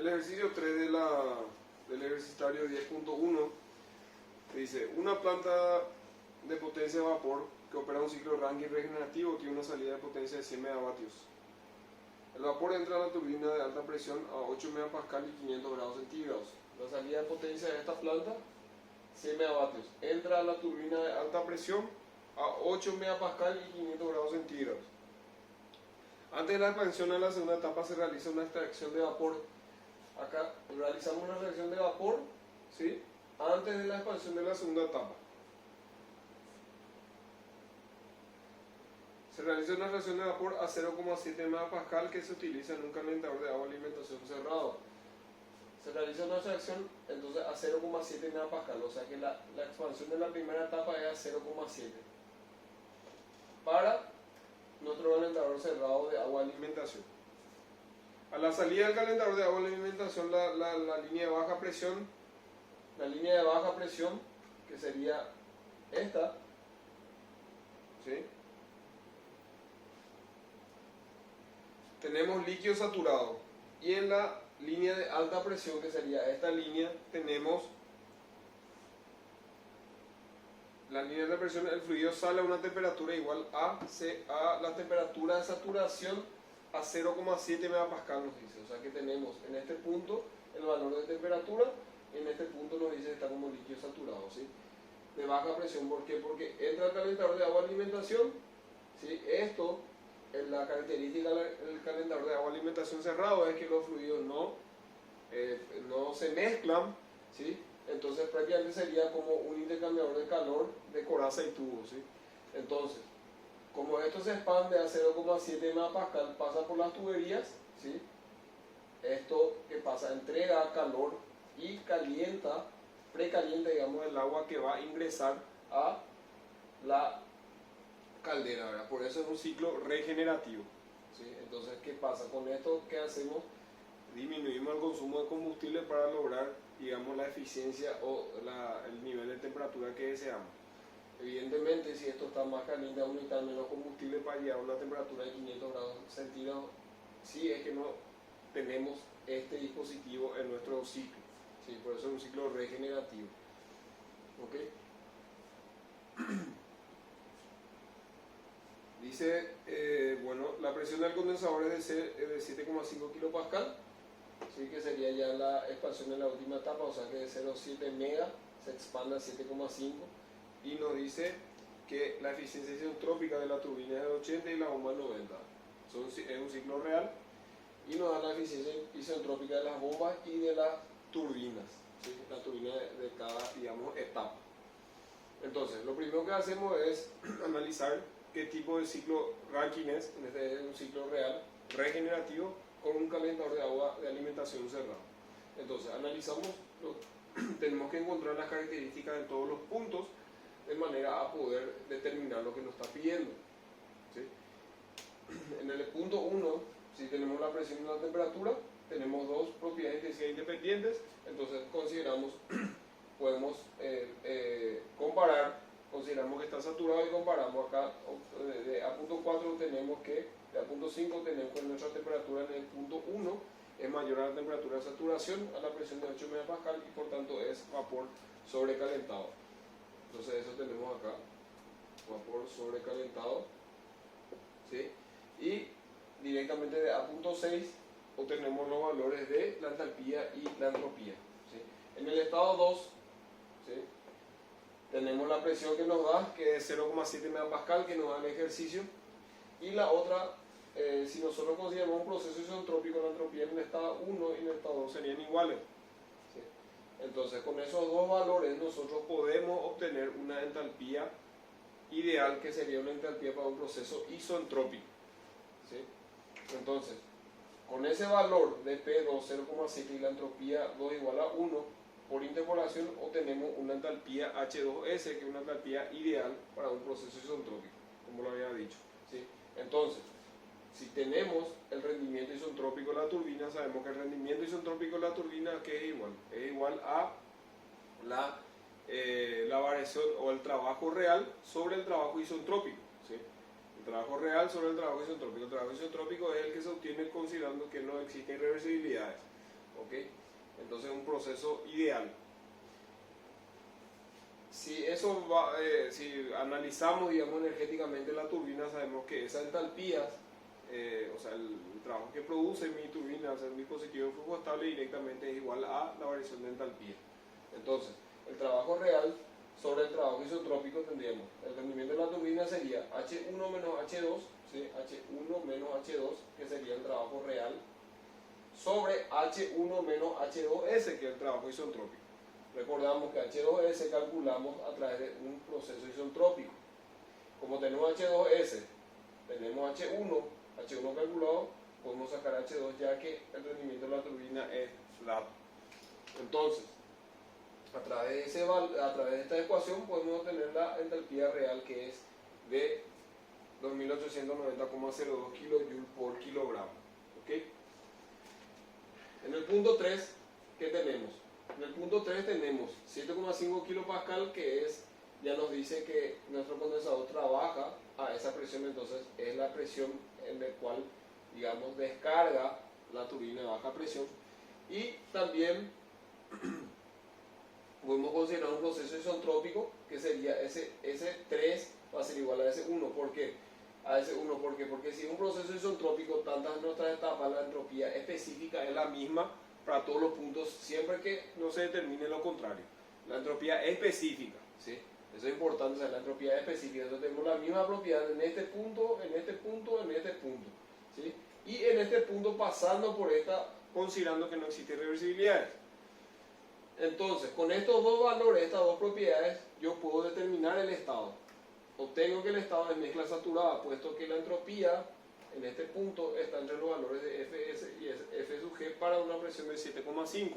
el ejercicio 3 del ejercitario 10.1 dice: una planta de potencia de vapor que opera un ciclo Rankine regenerativo tiene una salida de potencia de 100 megavatios. El vapor entra a la turbina de alta presión a 8 megapascal y 500 grados centígrados. La salida de potencia de esta planta, 100 megavatios. Entra a la turbina de alta presión a 8 megapascal y 500 grados centígrados. Antes de la expansión a la segunda etapa se realiza una extracción de vapor. Acá realizamos una reacción de vapor, ¿sí?, antes de la expansión de la segunda etapa. Se realiza una reacción de vapor a 0,7 megapascal que se utiliza en un calentador de agua de alimentación cerrado. Se realiza una reacción entonces a 0,7 megapascal, o sea que la expansión de la primera etapa es a 0,7 para nuestro calentador cerrado de agua de alimentación. A la salida del calentador de agua de alimentación, la línea de baja presión, que sería esta, ¿sí?, tenemos líquido saturado, y en la línea de alta presión, que sería esta línea, tenemos la línea de presión. El fluido sale a una temperatura igual a la temperatura de saturación a 0,7 megapascal, nos dice. O sea que tenemos en este punto el valor de temperatura, en este punto nos dice que está como líquido saturado, ¿sí?, de baja presión. ¿Por qué? Porque entra el calentador de agua de alimentación, ¿sí? Esto, la característica del calentador de agua de alimentación cerrado es que los fluidos no se mezclan, ¿sí? Entonces prácticamente sería como un intercambiador de calor de coraza y tubo, ¿sí? Entonces, como esto se expande a 0,7 megapascal, pasa por las tuberías, ¿sí? Esto que pasa, entrega calor y precalienta, digamos, el agua que va a ingresar a la caldera, ¿verdad? Por eso es un ciclo regenerativo, ¿sí? Entonces, ¿qué pasa? Con esto, ¿qué hacemos? Disminuimos el consumo de combustible para lograr, digamos, la eficiencia o el nivel de temperatura que deseamos. Evidentemente, si esto está más caliente, aún necesita menos combustible para llegar a una temperatura de 500 grados centígrados, si es que no tenemos este dispositivo en nuestro ciclo, ¿sí? Por eso es un ciclo regenerativo. ¿Ok? Dice, bueno, la presión del condensador es de 7,5 kilopascal, ¿sí?, que sería ya la expansión en la última etapa, o sea que de 0,7 mega se expande a 7,5, y nos dice que la eficiencia isentrópica de la turbina es de 80 y la bomba de 90. Es un ciclo real, y nos da la eficiencia isentrópica de las bombas y de las turbinas, ¿sí?, la turbina de cada, digamos, etapa. Entonces, lo primero que hacemos es analizar qué tipo de ciclo Rankine es. Este es un ciclo real, regenerativo, con un calentador de agua de alimentación cerrado. Entonces, analizamos, tenemos que encontrar las características de todos los puntos, de manera a poder determinar lo que nos está pidiendo, ¿sí? En el punto 1, si tenemos la presión y la temperatura, tenemos dos propiedades de intensidad independientes, entonces podemos comparar. Consideramos que está saturado y comparamos acá. A punto 4 tenemos que, a punto 5 tenemos que nuestra temperatura en el punto 1 es mayor a la temperatura de saturación, a la presión de 8 megapascal, y por tanto es vapor sobrecalentado. Entonces eso tenemos acá, vapor sobrecalentado, ¿sí? Y directamente de a punto 6 obtenemos los valores de la entalpía y la entropía, ¿sí? En el estado 2, ¿sí?, tenemos la presión que nos da, que es 0,7 megapascal, que nos da el ejercicio, y la otra, si nosotros consideramos un proceso isentrópico, la entropía en el estado 1 y en el estado 2 serían iguales, ¿sí? Entonces, con esos dos valores nosotros podemos obtener una entalpía ideal, que sería una entalpía para un proceso isentrópico, ¿sí? Entonces, con ese valor de P2 0,7 y la entropía 2 igual a 1, por interpolación obtenemos una entalpía H2S, que es una entalpía ideal para un proceso isentrópico, como lo había dicho, ¿sí? Entonces, si tenemos el rendimiento isentrópico de la turbina, sabemos que el rendimiento isentrópico de la turbina, ¿qué es igual a la variación o el trabajo real sobre el trabajo isentrópico, ¿sí? El trabajo real sobre el trabajo isentrópico. El trabajo isentrópico es el que se obtiene considerando que no existen irreversibilidades, ¿ok? proceso ideal. Si si analizamos, digamos, energéticamente la turbina, sabemos que esa entalpía, o sea, el trabajo que produce mi turbina, o sea, el dispositivo de flujo estable, directamente es igual a la variación de entalpía. Entonces, el trabajo real sobre el trabajo isotrópico tendríamos, el rendimiento de la turbina sería H1 menos H2, ¿sí? H1 menos H2, que sería el trabajo real, sobre H1 menos H2S, que es el trabajo isotrópico. Recordamos que H2S calculamos a través de un proceso isotrópico. Como tenemos H2S, tenemos H1 calculado, podemos sacar H2 ya que el rendimiento de la turbina es flat. Entonces, a través de esta ecuación podemos obtener la entalpía real, que es de 2890,02 kJ por kilogramo. ¿Okay? En el punto 3, ¿qué tenemos? En el punto 3 tenemos 7,5 kPa, que ya nos dice que nuestro condensador trabaja a esa presión, entonces es la presión en la cual, digamos, descarga la turbina de baja presión. Y también podemos considerar un proceso isotrópico, que sería S3 va a ser igual a S1. ¿Por qué? A S1, ¿por qué? Porque si es un proceso isotrópico, tantas nuestras etapas, la entropía específica es la misma para todos los puntos, siempre que no se determine lo contrario. La entropía específica, ¿sí? Eso es importante, o sea, la entropía específica. Entonces tenemos la misma propiedad en este punto, en este punto, en este punto, ¿sí? Y en este punto pasando por esta, considerando que no existe reversibilidades. Entonces, con estos dos valores, estas dos propiedades, yo puedo determinar el estado. Obtengo que el estado es mezcla saturada, puesto que la entropía en este punto está entre los valores de Fs y F sub G para una presión de 7,5.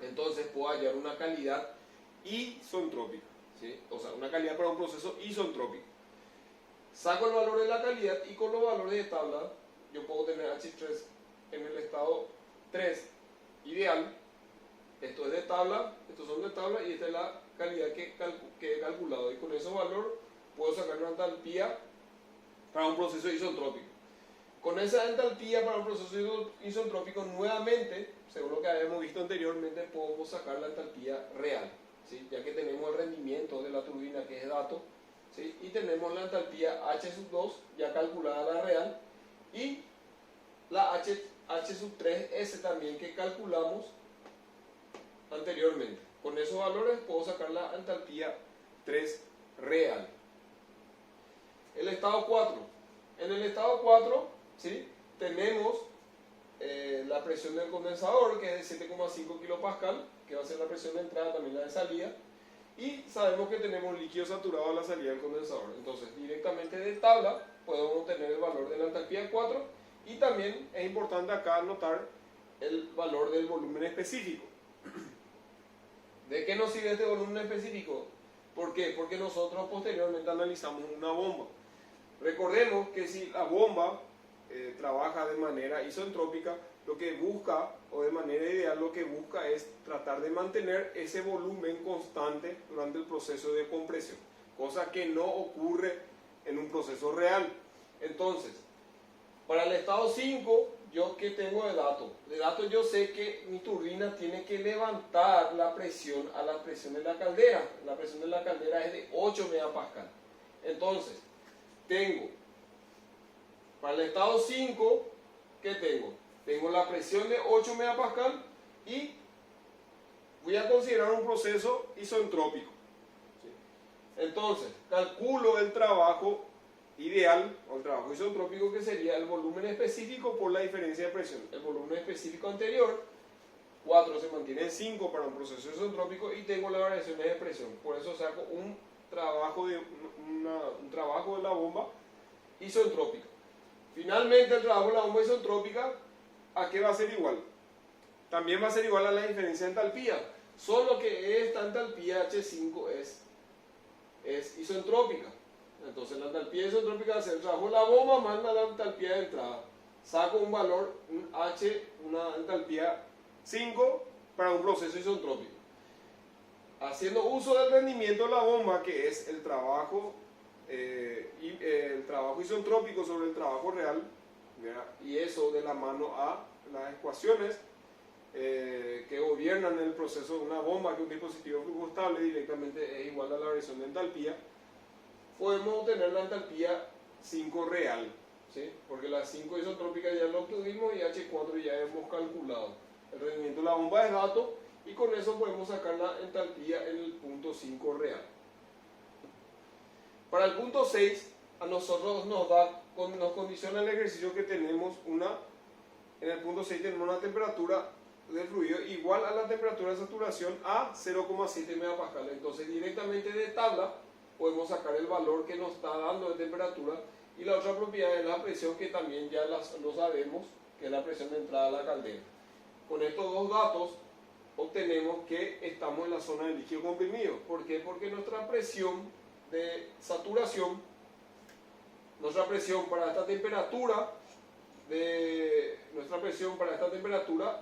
Entonces puedo hallar una calidad isotrópica, ¿sí? O sea, una calidad para un proceso isotrópico. Saco el valor de la calidad y con los valores de tabla yo puedo tener H3 en el estado 3 ideal. Esto es de tabla, estos son de tabla y esta es la calidad que he calculado. Y con ese valor puedo sacar una entalpía para un proceso isotrópico. Con esa entalpía para un proceso isotrópico, nuevamente, según lo que habíamos visto anteriormente, podemos sacar la entalpía real, ¿sí? Ya que tenemos el rendimiento de la turbina, que es dato, ¿sí? Y tenemos la entalpía H2 ya calculada, la real, y la H3S también, que calculamos anteriormente. Con esos valores puedo sacar la entalpía 3 real. El estado 4. En el estado 4, ¿sí? Tenemos la presión del condensador, que es de 7,5 kPa, que va a ser la presión de entrada, también la de salida. Y sabemos que tenemos líquido saturado a la salida del condensador. Entonces, directamente de tabla podemos obtener el valor de la entalpía 4. Y también es importante acá anotar el valor del volumen específico. ¿De qué nos sirve este volumen específico? ¿Por qué? Porque nosotros posteriormente analizamos una bomba. Recordemos que si la bomba trabaja de manera isotrópica, lo que busca, o de manera ideal, lo que busca es tratar de mantener ese volumen constante durante el proceso de compresión, cosa que no ocurre en un proceso real. Entonces, para el estado 5, ¿yo qué tengo de dato? De dato yo sé que mi turbina tiene que levantar la presión a la presión de la caldera. La presión de la caldera es de 8 MPa. Entonces, para el estado 5, ¿qué tengo? Tengo la presión de 8 MPa y voy a considerar un proceso isotrópico. ¿Sí? Entonces, calculo el trabajo ideal, o el trabajo isotrópico, que sería el volumen específico por la diferencia de presión. El volumen específico anterior, 4 se mantiene en 5 para un proceso isotrópico, y tengo las variaciones de presión. Por eso saco un trabajo de la bomba isotrópica. Finalmente, el trabajo de la bomba isotrópica, ¿a qué va a ser igual? También va a ser igual a la diferencia de entalpía, solo que esta entalpía H5 es isotrópica. Entonces la entalpía isotrópica va a ser el trabajo de la bomba más la entalpía de entrada. Saco un valor, una entalpía 5 para un proceso isotrópico. Haciendo uso del rendimiento de la bomba, que es el trabajo isotrópico sobre el trabajo real, ¿verdad? Y eso de la mano a las ecuaciones que gobiernan el proceso de una bomba, que un dispositivo flujo estable directamente es igual a la variación de entalpía, podemos obtener la entalpía 5 real, ¿sí? Porque la 5 isotrópica ya lo obtuvimos y H4 ya hemos calculado. El rendimiento de la bomba es dato y con eso podemos sacar la entalpía en el punto 5 real. Para el punto 6, a nosotros nos condiciona el ejercicio que tenemos en el punto 6 tenemos una temperatura del fluido igual a la temperatura de saturación a 0,7 megapascal. Entonces directamente de tabla podemos sacar el valor que nos está dando de temperatura, y la otra propiedad es la presión, que también ya lo sabemos, que es la presión de entrada a la caldera. Con estos dos datos obtenemos que estamos en la zona de líquido comprimido. ¿Por qué? Porque nuestra presión de saturación, nuestra presión para esta temperatura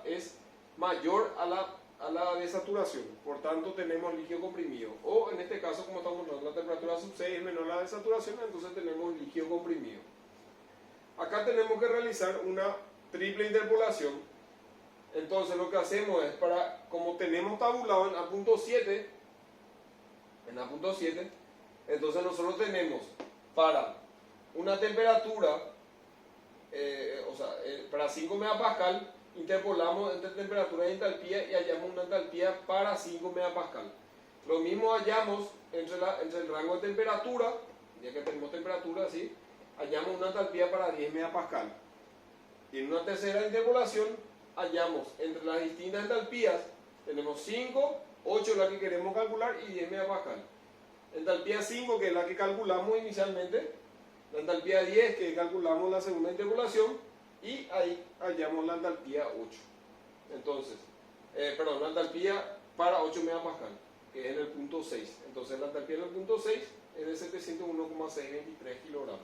es mayor a la de saturación, por tanto tenemos líquido comprimido, o en este caso, como estamos hablando, la temperatura sub 6 es menor a la de saturación, entonces tenemos líquido comprimido. Acá tenemos que realizar una triple interpolación. Entonces lo que hacemos es, como tenemos tabulado en A.7, entonces nosotros tenemos para una temperatura, para 5 megapascal, interpolamos entre temperatura y entalpía y hallamos una entalpía para 5 megapascal. Lo mismo hallamos entre el rango de temperatura, ya que tenemos temperatura así, hallamos una entalpía para 10 megapascal. Y en una tercera interpolación hallamos entre las distintas entalpías, tenemos 5, 8 la que queremos calcular y 10 megapascal. Entalpía 5, que es la que calculamos inicialmente, la entalpía 10, que calculamos en la segunda interpolación, y ahí hallamos la entalpía 8. Entonces, la entalpía para 8 megapascal, que es en el punto 6. Entonces la entalpía en el punto 6 es de 701,623 kilogramos.